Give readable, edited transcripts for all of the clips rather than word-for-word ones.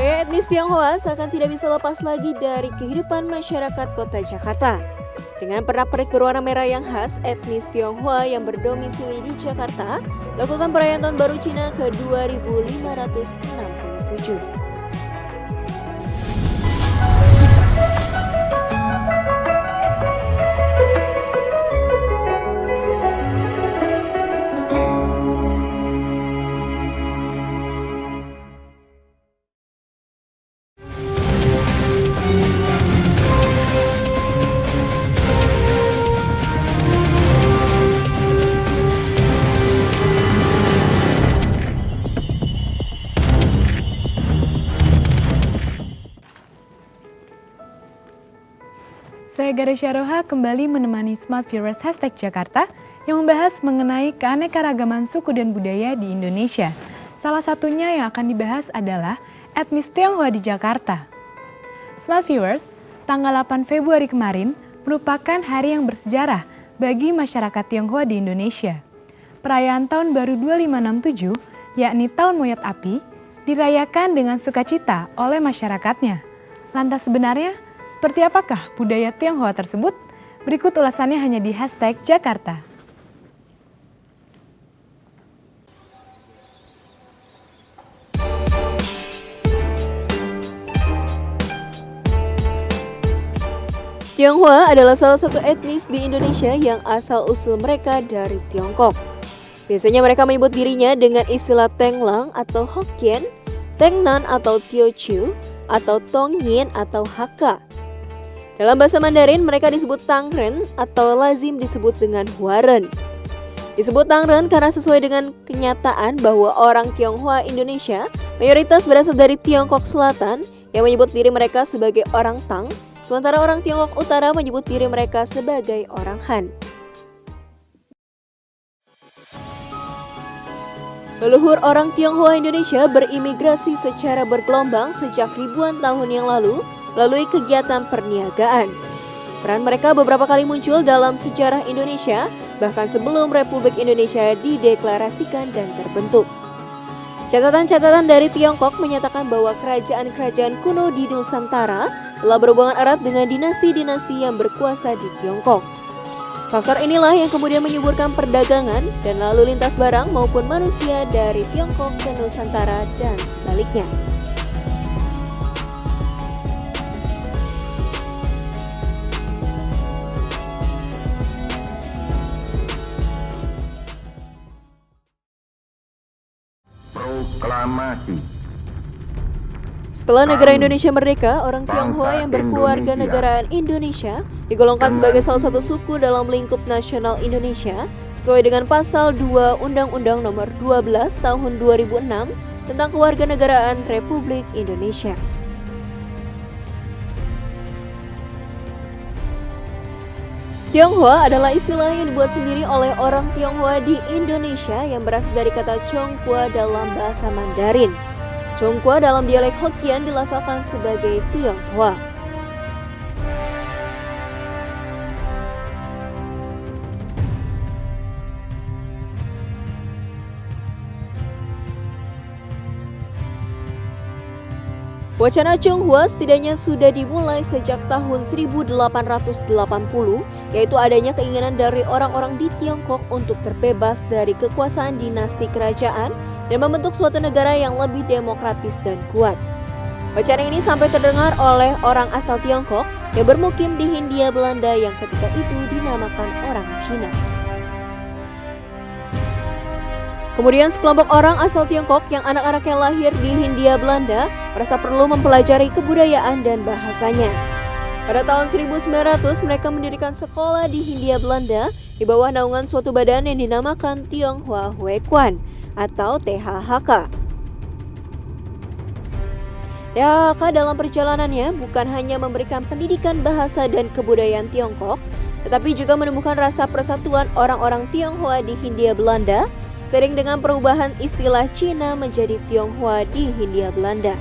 Budaya etnis Tionghoa seakan tidak bisa lepas lagi dari kehidupan masyarakat kota Jakarta. Dengan pernak-pernik berwarna merah yang khas, etnis Tionghoa yang berdomisili di Jakarta lakukan perayaan Tahun Baru Cina ke-2567. Saya Garesha Roha kembali menemani Smart Viewers #Jakarta yang membahas mengenai keanekaragaman suku dan budaya di Indonesia. Salah satunya yang akan dibahas adalah etnis Tionghoa di Jakarta. Smart Viewers, tanggal 8 Februari kemarin merupakan hari yang bersejarah bagi masyarakat Tionghoa di Indonesia. Perayaan Tahun Baru 2567, yakni Tahun Moyat Api, dirayakan dengan sukacita oleh masyarakatnya. Lantas sebenarnya, seperti apakah budaya Tionghoa tersebut? Berikut ulasannya hanya di #Jakarta. Tionghoa adalah salah satu etnis di Indonesia yang asal-usul mereka dari Tiongkok. Biasanya mereka menyebut dirinya dengan istilah Tenglang atau Hokkien, Tengnan atau Teochew, atau Tongnyin atau Hakka. Dalam bahasa Mandarin, mereka disebut Tangren atau lazim disebut dengan Huaren. Disebut Tangren karena sesuai dengan kenyataan bahwa orang Tionghoa Indonesia mayoritas berasal dari Tiongkok Selatan yang menyebut diri mereka sebagai orang Tang, sementara orang Tiongkok Utara menyebut diri mereka sebagai orang Han. Leluhur orang Tionghoa Indonesia berimigrasi secara bergelombang sejak ribuan tahun yang lalu melalui kegiatan perniagaan. Peran mereka beberapa kali muncul dalam sejarah Indonesia, bahkan sebelum Republik Indonesia dideklarasikan dan terbentuk. Catatan-catatan dari Tiongkok menyatakan bahwa kerajaan-kerajaan kuno di Nusantara telah berhubungan erat dengan dinasti-dinasti yang berkuasa di Tiongkok. Faktor inilah yang kemudian menyuburkan perdagangan dan lalu lintas barang maupun manusia dari Tiongkok ke Nusantara dan sebaliknya. Proklamasi. Setelah negara Indonesia merdeka, orang Tionghoa yang berkeluarga negaraan Indonesia digolongkan sebagai salah satu suku dalam lingkup nasional Indonesia sesuai dengan pasal 2 Undang-Undang Nomor 12 Tahun 2006 tentang Kewarganegaraan Republik Indonesia. Tionghoa adalah istilah yang dibuat sendiri oleh orang Tionghoa di Indonesia yang berasal dari kata Chongqua dalam bahasa Mandarin. Chongqua dalam dialek Hokkien dilafalkan sebagai Tionghoa. Wacana Chonghua setidaknya sudah dimulai sejak tahun 1880, yaitu adanya keinginan dari orang-orang di Tiongkok untuk terbebas dari kekuasaan dinasti kerajaan dan membentuk suatu negara yang lebih demokratis dan kuat. Wacana ini sampai terdengar oleh orang asal Tiongkok yang bermukim di Hindia Belanda yang ketika itu dinamakan orang Cina. Kemudian sekelompok orang asal Tiongkok yang anak-anaknya lahir di Hindia Belanda merasa perlu mempelajari kebudayaan dan bahasanya. Pada tahun 1900 mereka mendirikan sekolah di Hindia Belanda di bawah naungan suatu badan yang dinamakan Tionghoa Huekuan atau THHK. THHK dalam perjalanannya bukan hanya memberikan pendidikan bahasa dan kebudayaan Tiongkok, tetapi juga menemukan rasa persatuan orang-orang Tionghoa di Hindia Belanda seiring dengan perubahan istilah Cina menjadi Tionghoa di Hindia Belanda.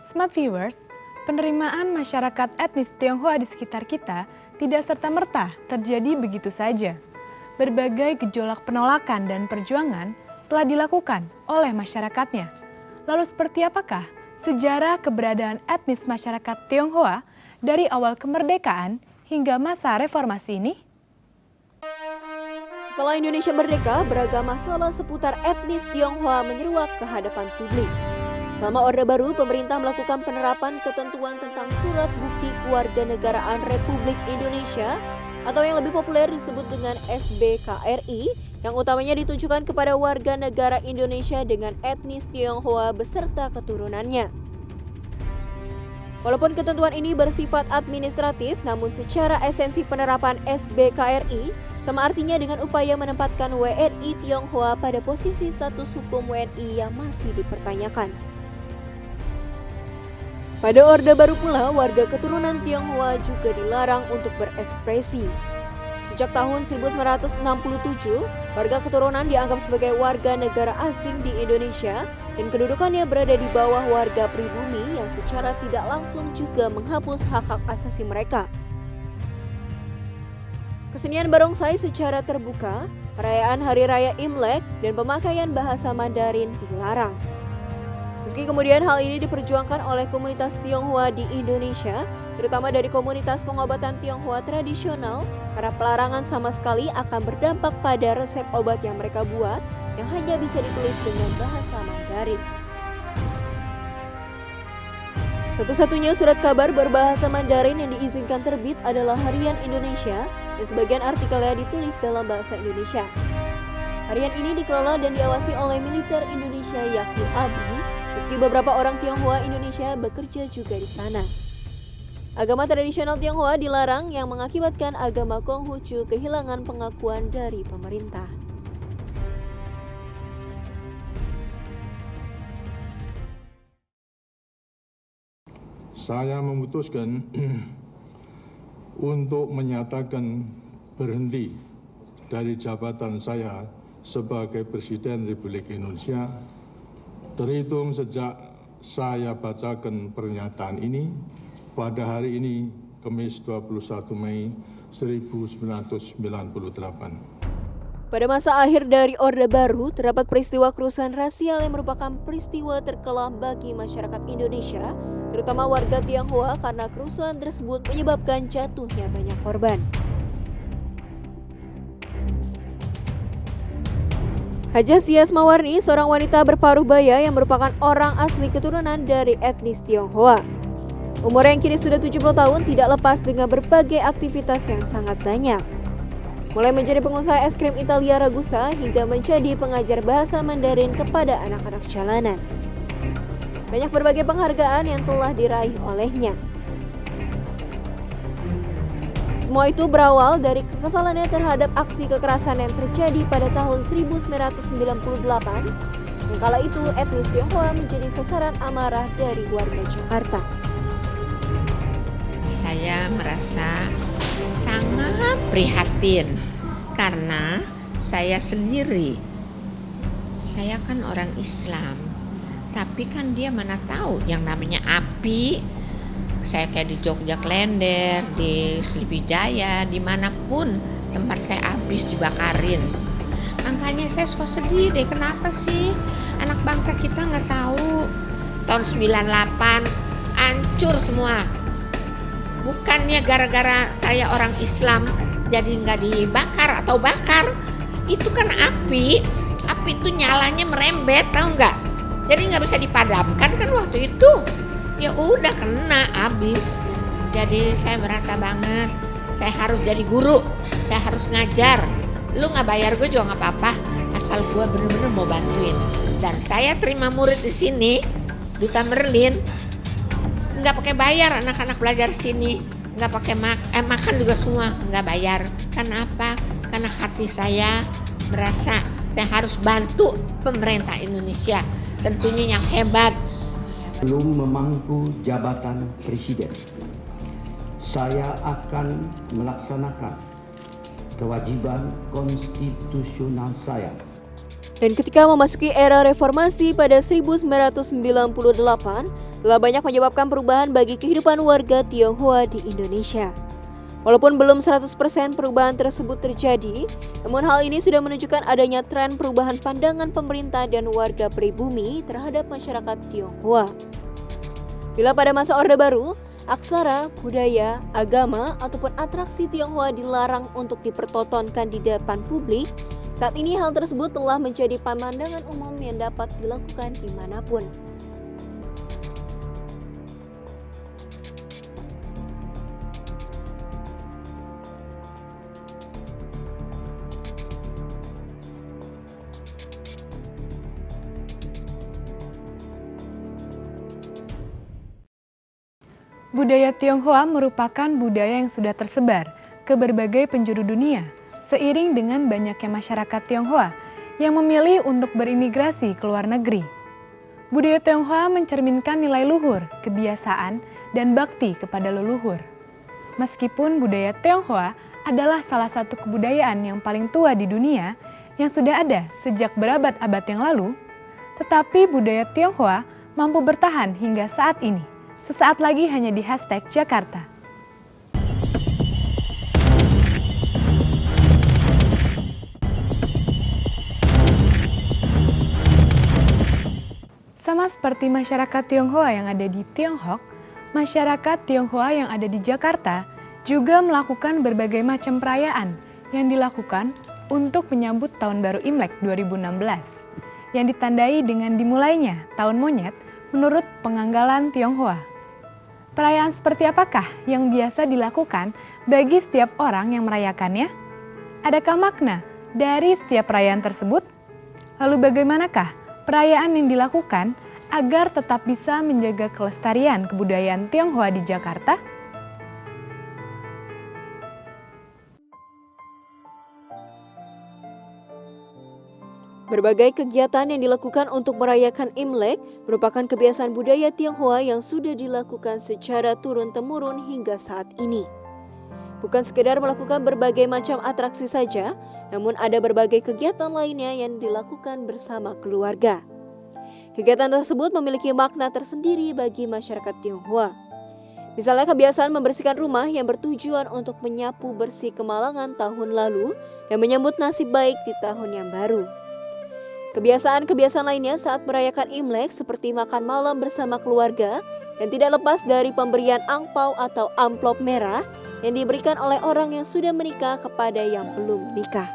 Smart Viewers, penerimaan masyarakat etnis Tionghoa di sekitar kita tidak serta-merta terjadi begitu saja. berbagai gejolak penolakan dan perjuangan telah dilakukan oleh masyarakatnya. Lalu seperti apakah sejarah keberadaan etnis masyarakat Tionghoa dari awal kemerdekaan hingga masa reformasi ini? Setelah Indonesia merdeka, beragam masalah seputar etnis Tionghoa menyeruak ke hadapan publik. Selama Orde Baru, pemerintah melakukan penerapan ketentuan tentang Surat Bukti Kewarganegaraan Republik Indonesia atau yang lebih populer disebut dengan SBKRI, yang utamanya ditujukan kepada warga negara Indonesia dengan etnis Tionghoa beserta keturunannya. Walaupun ketentuan ini bersifat administratif, namun secara esensi penerapan SBKRI sama artinya dengan upaya menempatkan WNI Tionghoa pada posisi status hukum WNI yang masih dipertanyakan. Pada Orde Baru pula, warga keturunan Tionghoa juga dilarang untuk berekspresi. Sejak tahun 1967, warga keturunan dianggap sebagai warga negara asing di Indonesia dan kedudukannya berada di bawah warga pribumi yang secara tidak langsung juga menghapus hak-hak asasi mereka. Kesenian barongsai secara terbuka, perayaan Hari Raya Imlek, dan pemakaian bahasa Mandarin dilarang. Meski kemudian hal ini diperjuangkan oleh komunitas Tionghoa di Indonesia, terutama dari komunitas pengobatan Tionghoa tradisional, karena pelarangan sama sekali akan berdampak pada resep obat yang mereka buat yang hanya bisa ditulis dengan bahasa Mandarin. Satu-satunya surat kabar berbahasa Mandarin yang diizinkan terbit adalah Harian Indonesia, yang sebagian artikelnya ditulis dalam bahasa Indonesia. Harian ini dikelola dan diawasi oleh militer Indonesia yakni ABRI, meski beberapa orang Tionghoa Indonesia bekerja juga di sana. Agama tradisional Tionghoa dilarang yang mengakibatkan agama Konghucu kehilangan pengakuan dari pemerintah. Saya memutuskan untuk menyatakan berhenti dari jabatan saya sebagai Presiden Republik Indonesia terhitung sejak saya bacakan pernyataan ini pada hari ini, Kamis 21 Mei 1998. Pada masa akhir dari Orde Baru, terdapat peristiwa kerusuhan rasial yang merupakan peristiwa terkelam bagi masyarakat Indonesia, terutama warga Tionghoa, karena kerusuhan tersebut menyebabkan jatuhnya banyak korban. Haja Sias Mawarni, seorang wanita berparuh baya yang merupakan orang asli keturunan dari etnis Tionghoa. Umur yang kini sudah 70 tahun tidak lepas dengan berbagai aktivitas yang sangat banyak. Mulai menjadi pengusaha es krim Italia Ragusa hingga menjadi pengajar bahasa Mandarin kepada anak-anak jalanan. Banyak berbagai penghargaan yang telah diraih olehnya. Semua itu berawal dari kekesalannya terhadap aksi kekerasan yang terjadi pada tahun 1998, yang kala itu etnis Tionghoa menjadi sasaran amarah dari warga Jakarta. Saya merasa sangat prihatin karena saya sendiri, saya kan orang Islam, tapi kan dia mana tahu yang namanya api. Saya kayak di Jogja Klender, di Srivijaya, dimanapun tempat saya habis dibakarin. Makanya saya suka sedih deh, kenapa sih anak bangsa kita nggak tahu tahun 98 hancur semua. Bukannya gara-gara saya orang Islam jadi nggak dibakar atau bakar, itu kan api itu nyalanya merembet, tahu nggak? Jadi nggak bisa dipadamkan kan waktu itu. Ya udah kena habis. Jadi saya merasa banget saya harus jadi guru, saya harus ngajar. Lu nggak bayar gue juga nggak apa-apa, asal gue bener-bener mau bantuin. Dan saya terima murid di sini, Duta Merlin, nggak pakai bayar anak-anak belajar sini, nggak pakai makan juga semua nggak bayar. Karena apa? Karena hati saya merasa saya harus bantu pemerintah Indonesia, tentunya yang hebat. Belum memangku jabatan presiden, saya akan melaksanakan kewajiban konstitusional saya. Dan ketika memasuki era reformasi pada 1998, telah banyak menyebabkan perubahan bagi kehidupan warga Tionghoa di Indonesia. Walaupun belum 100% perubahan tersebut terjadi, namun hal ini sudah menunjukkan adanya tren perubahan pandangan pemerintah dan warga pribumi terhadap masyarakat Tionghoa. Bila pada masa Orde Baru, aksara, budaya, agama, ataupun atraksi Tionghoa dilarang untuk dipertontonkan di depan publik, saat ini hal tersebut telah menjadi pemandangan umum yang dapat dilakukan dimanapun. Budaya Tionghoa merupakan budaya yang sudah tersebar ke berbagai penjuru dunia, seiring dengan banyaknya masyarakat Tionghoa yang memilih untuk berimigrasi ke luar negeri. Budaya Tionghoa mencerminkan nilai luhur, kebiasaan, dan bakti kepada leluhur. Meskipun budaya Tionghoa adalah salah satu kebudayaan yang paling tua di dunia yang sudah ada sejak berabad-abad yang lalu, tetapi budaya Tionghoa mampu bertahan hingga saat ini. Sesaat lagi hanya di #Jakarta. Sama seperti masyarakat Tionghoa yang ada di Tiongkok, masyarakat Tionghoa yang ada di Jakarta juga melakukan berbagai macam perayaan yang dilakukan untuk menyambut Tahun Baru Imlek 2016, yang ditandai dengan dimulainya Tahun Monyet menurut penganggalan Tionghoa. Perayaan seperti apakah yang biasa dilakukan bagi setiap orang yang merayakannya? Adakah makna dari setiap perayaan tersebut? Lalu bagaimanakah perayaan yang dilakukan agar tetap bisa menjaga kelestarian kebudayaan Tionghoa di Jakarta? Berbagai kegiatan yang dilakukan untuk merayakan Imlek merupakan kebiasaan budaya Tionghoa yang sudah dilakukan secara turun-temurun hingga saat ini. Bukan sekedar melakukan berbagai macam atraksi saja, namun ada berbagai kegiatan lainnya yang dilakukan bersama keluarga. Kegiatan tersebut memiliki makna tersendiri bagi masyarakat Tionghoa. Misalnya kebiasaan membersihkan rumah yang bertujuan untuk menyapu bersih kemalangan tahun lalu dan menyambut nasib baik di tahun yang baru. Kebiasaan-kebiasaan lainnya saat merayakan Imlek seperti makan malam bersama keluarga yang tidak lepas dari pemberian angpau atau amplop merah yang diberikan oleh orang yang sudah menikah kepada yang belum menikah.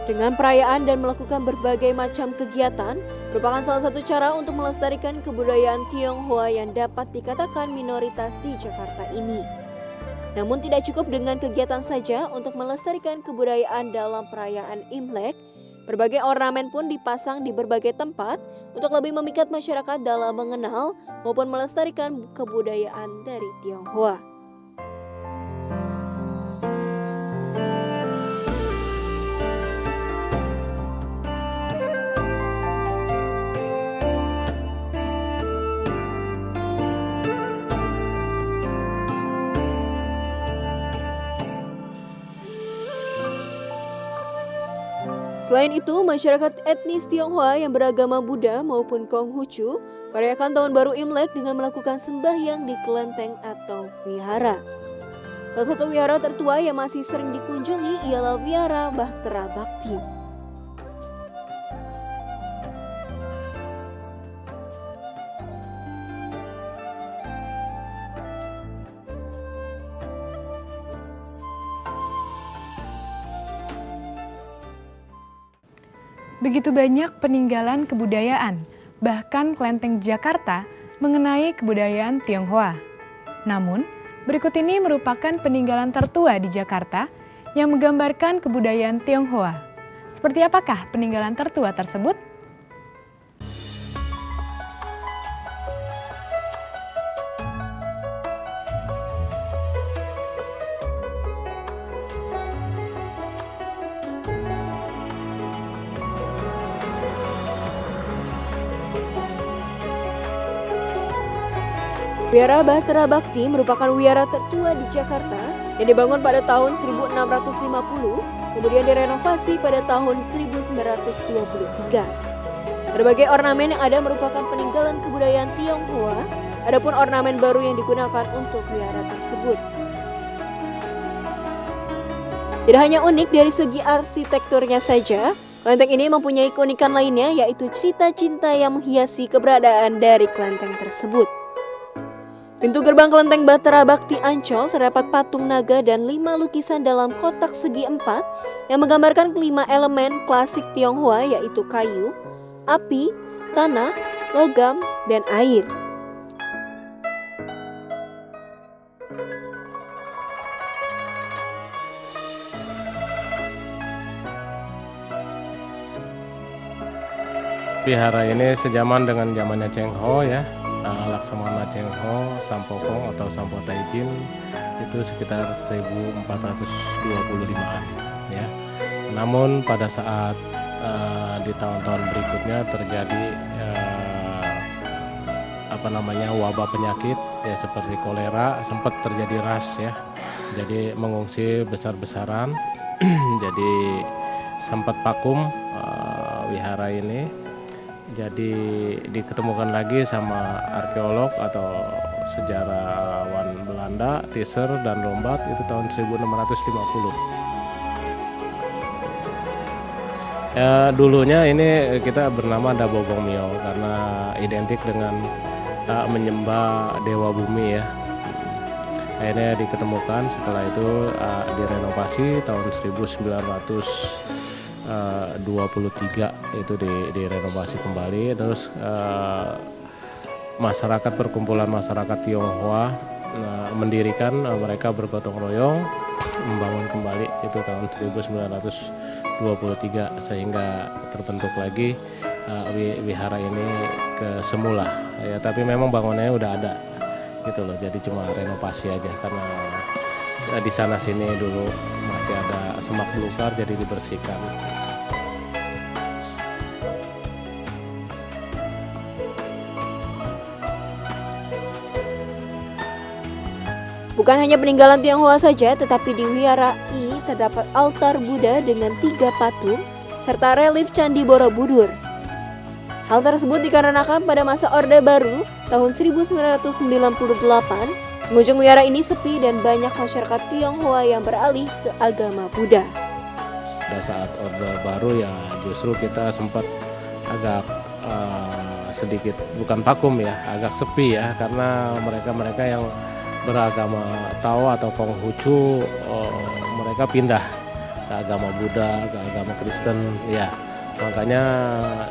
Dengan perayaan dan melakukan berbagai macam kegiatan, merupakan salah satu cara untuk melestarikan kebudayaan Tionghoa yang dapat dikatakan minoritas di Jakarta ini. Namun tidak cukup dengan kegiatan saja untuk melestarikan kebudayaan dalam perayaan Imlek, berbagai ornamen pun dipasang di berbagai tempat untuk lebih memikat masyarakat dalam mengenal maupun melestarikan kebudayaan dari Tionghoa. Selain itu, masyarakat etnis Tionghoa yang beragama Buddha maupun Konghucu merayakan Tahun Baru Imlek dengan melakukan sembahyang di kelenteng atau wihara. Salah satu wihara tertua yang masih sering dikunjungi ialah Wihara Bahtera Bakti. Begitu banyak peninggalan kebudayaan, bahkan kelenteng Jakarta mengenai kebudayaan Tionghoa. Namun, berikut ini merupakan peninggalan tertua di Jakarta yang menggambarkan kebudayaan Tionghoa. Seperti apakah peninggalan tertua tersebut? Wihara Bahtera Bhakti merupakan wihara tertua di Jakarta yang dibangun pada tahun 1650, kemudian direnovasi pada tahun 1923. Berbagai ornamen yang ada merupakan peninggalan kebudayaan Tionghoa, adapun ornamen baru yang digunakan untuk wihara tersebut. Tidak hanya unik dari segi arsitekturnya saja, kelenteng ini mempunyai keunikan lainnya, yaitu cerita cinta yang menghiasi keberadaan dari kelenteng tersebut. Pintu gerbang kelenteng Bahtera Bhakti Ancol terdapat patung naga dan 5 lukisan dalam kotak segi 4 yang menggambarkan kelima elemen klasik Tionghoa, yaitu kayu, api, tanah, logam, dan air. Vihara ini sejaman dengan zamannya Cheng Ho ya. Laksamana Cheng Ho, Sampokong atau Sampo Taijin itu sekitar 1425-an ya. Namun pada saat di tahun-tahun berikutnya terjadi wabah penyakit ya seperti kolera, sempat terjadi ras ya. Jadi mengungsi besar-besaran. Jadi sempat vakum wihara ini. Jadi diketemukan lagi sama arkeolog atau sejarawan Belanda, Tisser dan Lombard itu tahun 1650. Dulunya ini kita bernama Dabogongmyo karena identik dengan menyembah dewa bumi ya. Akhirnya diketemukan, setelah itu direnovasi tahun 1923 itu direnovasi kembali. Terus masyarakat, perkumpulan masyarakat Tionghoa mendirikan, mereka bergotong royong membangun kembali itu tahun 1923 sehingga terbentuk lagi wihara ini ke semula ya, tapi memang bangunannya udah ada gitu loh, jadi cuma renovasi aja karena di sana sini dulu masih ada semak belukar jadi dibersihkan. Bukan hanya peninggalan Tionghoa saja, tetapi di wihara ini terdapat altar Buddha dengan 3 patung serta relief Candi Borobudur. Hal tersebut dikarenakan pada masa Orde Baru tahun 1998, pengunjung wihara ini sepi dan banyak masyarakat Tionghoa yang beralih ke agama Buddha. Pada saat Orde Baru ya justru kita sempat agak sedikit, bukan vakum ya, agak sepi ya, karena mereka yang beragama Tao atau Konghucu mereka pindah ke agama Buddha, ke agama Kristen ya. Makanya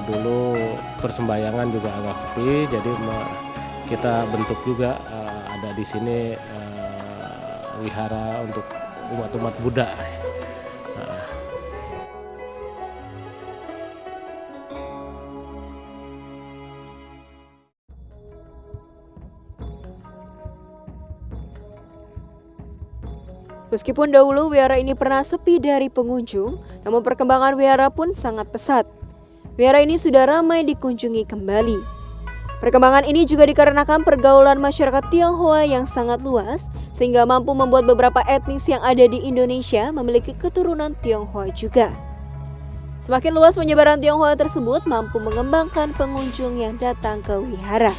dulu persembahyangan juga agak sepi, jadi kita bentuk juga ada di sini wihara untuk umat-umat Buddha. Meskipun dahulu wihara ini pernah sepi dari pengunjung, namun perkembangan wihara pun sangat pesat. Wihara ini sudah ramai dikunjungi kembali. Perkembangan ini juga dikarenakan pergaulan masyarakat Tionghoa yang sangat luas, sehingga mampu membuat beberapa etnis yang ada di Indonesia memiliki keturunan Tionghoa juga. Semakin luas penyebaran Tionghoa tersebut mampu mengembangkan pengunjung yang datang ke wihara.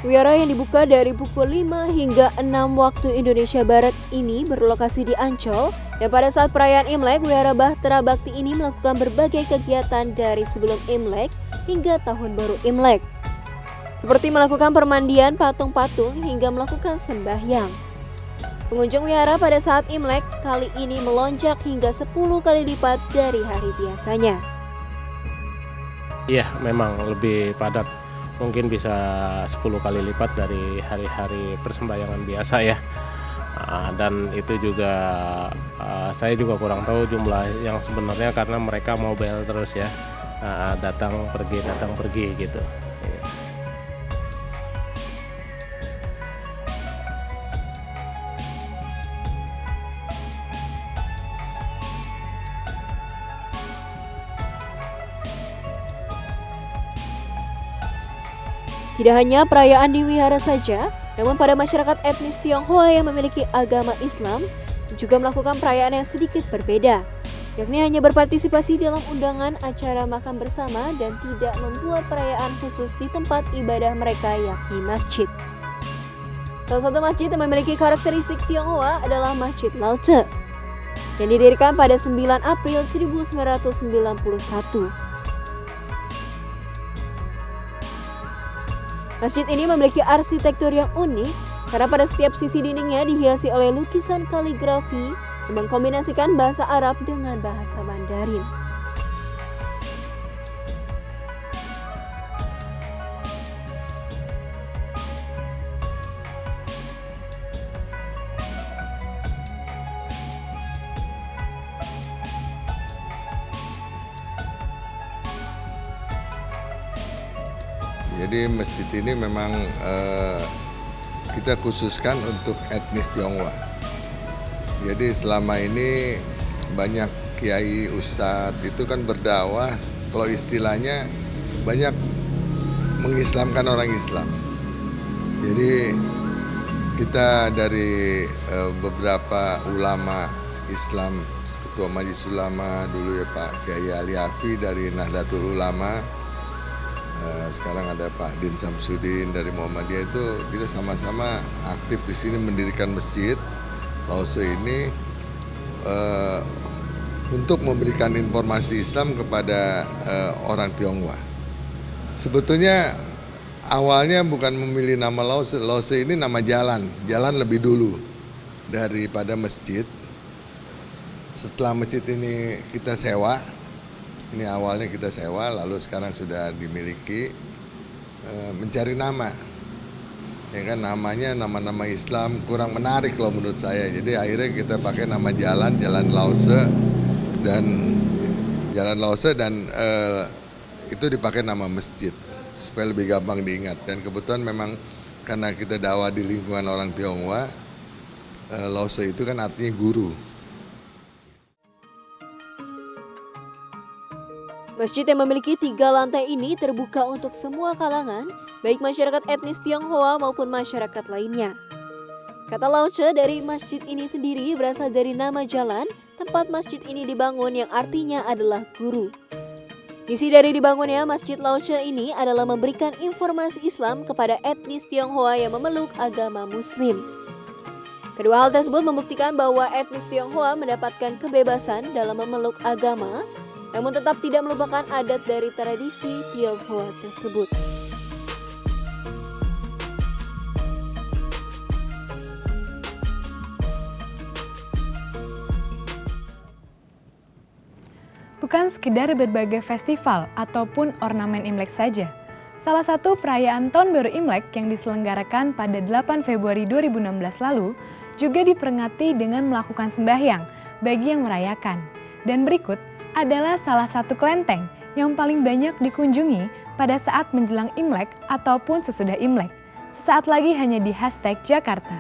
Wihara yang dibuka dari pukul 5 hingga 6 waktu Indonesia Barat ini berlokasi di Ancol, dan pada saat perayaan Imlek, Wihara Bahtera Bhakti ini melakukan berbagai kegiatan dari sebelum Imlek hingga Tahun Baru Imlek, seperti melakukan permandian patung-patung hingga melakukan sembahyang. Pengunjung wihara pada saat Imlek kali ini melonjak hingga 10 kali lipat dari hari biasanya. Iya, memang lebih padat. Mungkin bisa 10 kali lipat dari hari-hari persembahyangan biasa ya. Dan itu juga saya juga kurang tahu jumlah yang sebenarnya karena mereka mobile terus ya, datang pergi gitu. Tidak hanya perayaan di wihara saja, namun pada masyarakat etnis Tionghoa yang memiliki agama Islam juga melakukan perayaan yang sedikit berbeda, yakni hanya berpartisipasi dalam undangan acara makan bersama dan tidak membuat perayaan khusus di tempat ibadah mereka yakni masjid. Salah satu masjid yang memiliki karakteristik Tionghoa adalah Masjid Lao Tse yang didirikan pada 9 April 1991. Masjid ini memiliki arsitektur yang unik karena pada setiap sisi dindingnya dihiasi oleh lukisan kaligrafi yang mengkombinasikan bahasa Arab dengan bahasa Mandarin. Jadi masjid ini memang kita khususkan untuk etnis Tionghoa. Jadi selama ini banyak kiai ustadz itu kan berdakwah, kalau istilahnya banyak mengislamkan orang Islam. Jadi kita dari beberapa ulama Islam, Ketua Majelis Ulama dulu ya Pak Kiai Ali Afi dari Nahdlatul Ulama, sekarang ada Pak Din Samsudin dari Muhammadiyah, itu kita sama-sama aktif di sini mendirikan masjid Lao Tse ini untuk memberikan informasi Islam kepada orang Tionghoa. Sebetulnya awalnya bukan memilih nama Lao Tse. Lao Tse ini nama jalan lebih dulu daripada masjid. Setelah masjid ini kita sewa. Ini awalnya kita sewa, lalu sekarang sudah dimiliki, mencari nama. Ya kan, namanya nama-nama Islam kurang menarik kalau menurut saya. Jadi akhirnya kita pakai nama Jalan Lao Tse dan itu dipakai nama masjid supaya lebih gampang diingat. Dan kebetulan memang karena kita dakwah di lingkungan orang Tionghoa, Lao Tse itu kan artinya guru. Masjid yang memiliki 3 lantai ini terbuka untuk semua kalangan, baik masyarakat etnis Tionghoa maupun masyarakat lainnya. Kata Lao Tse dari masjid ini sendiri berasal dari nama jalan tempat masjid ini dibangun yang artinya adalah guru. Misi dari dibangunnya Masjid Lao Tse ini adalah memberikan informasi Islam kepada etnis Tionghoa yang memeluk agama Muslim. Kedua hal tersebut membuktikan bahwa etnis Tionghoa mendapatkan kebebasan dalam memeluk agama, namun tetap tidak melupakan adat dari tradisi Tionghoa tersebut. Bukan sekedar berbagai festival ataupun ornamen Imlek saja. Salah satu perayaan Tahun Baru Imlek yang diselenggarakan pada 8 Februari 2016 lalu juga diperingati dengan melakukan sembahyang bagi yang merayakan. Dan berikut adalah salah satu kelenteng yang paling banyak dikunjungi pada saat menjelang Imlek ataupun sesudah Imlek. Sesaat lagi hanya di #Jakarta.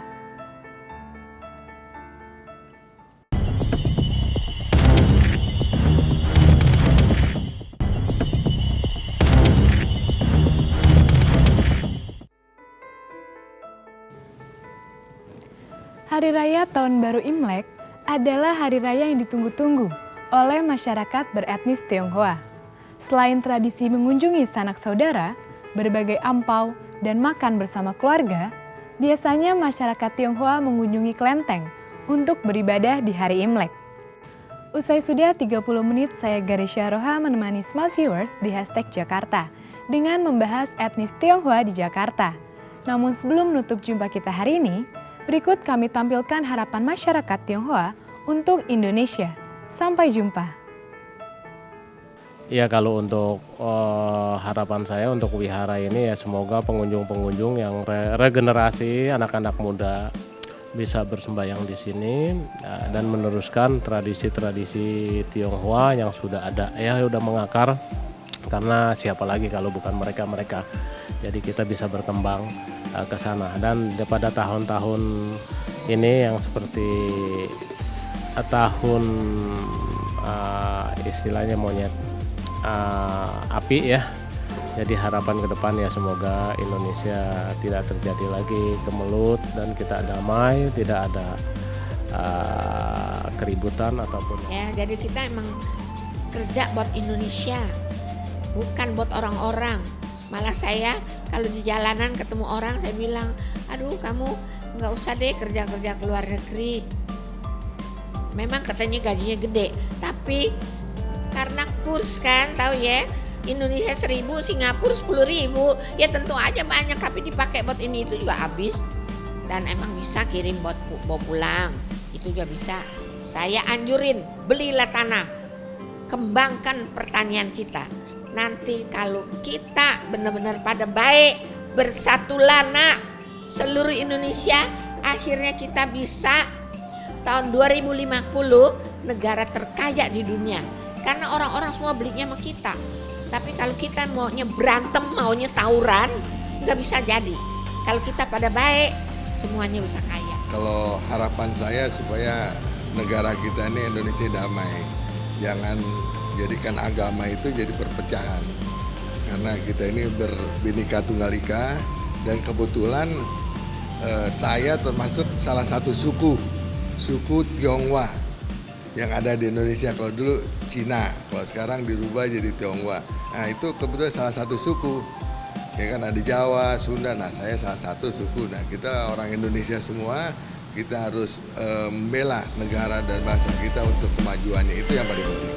Hari Raya Tahun Baru Imlek adalah hari raya yang ditunggu-tunggu oleh masyarakat beretnis Tionghoa. Selain tradisi mengunjungi sanak saudara, berbagai ampau, dan makan bersama keluarga, biasanya masyarakat Tionghoa mengunjungi kelenteng untuk beribadah di hari Imlek. Usai sudah 30 menit saya Garisha Roha menemani Smart Viewers di #Jakarta dengan membahas etnis Tionghoa di Jakarta. Namun sebelum menutup jumpa kita hari ini, berikut kami tampilkan harapan masyarakat Tionghoa untuk Indonesia. Sampai jumpa. Ya, kalau untuk harapan saya untuk wihara ini ya semoga pengunjung-pengunjung yang regenerasi anak-anak muda bisa bersembahyang di sini dan meneruskan tradisi-tradisi Tionghoa yang sudah ada ya sudah mengakar, karena siapa lagi kalau bukan mereka-mereka. Jadi kita bisa berkembang ke sana, dan pada tahun-tahun ini yang seperti tahun istilahnya monyet api ya, Jadi harapan ke depan ya semoga Indonesia tidak terjadi lagi kemelut dan kita damai, tidak ada keributan ataupun. Ya, jadi kita emang kerja buat Indonesia, bukan buat orang-orang. Malah saya kalau di jalanan ketemu orang saya bilang, aduh kamu nggak usah deh kerja-kerja ke luar negeri. Memang katanya gajinya gede, tapi karena kurs kan, tahu ya, Indonesia 1.000, Singapura 10.000, ya tentu aja banyak, tapi dipakai buat ini itu juga habis. Dan emang bisa kirim buat bawa pulang, itu juga bisa. Saya anjurin, belilah tanah, kembangkan pertanian kita. Nanti kalau kita benar-benar pada baik, bersatulah nak, seluruh Indonesia, akhirnya kita bisa tahun 2050 negara terkaya di dunia. Karena orang-orang semua belinya sama kita. Tapi kalau kita maunya berantem, maunya tawuran, nggak bisa jadi. Kalau kita pada baik, semuanya bisa kaya. Kalau harapan saya supaya negara kita ini Indonesia damai. Jangan jadikan agama itu jadi perpecahan. Karena kita ini berbhinneka tunggal ika, dan kebetulan saya termasuk salah satu suku Tionghoa yang ada di Indonesia. Kalau dulu Cina, kalau sekarang dirubah jadi Tionghoa. Nah itu kebetulan salah satu suku, ya kan, ada Jawa, Sunda. Nah saya salah satu suku. Nah kita orang Indonesia semua, kita harus membela negara dan bangsa kita untuk kemajuannya, itu yang paling penting.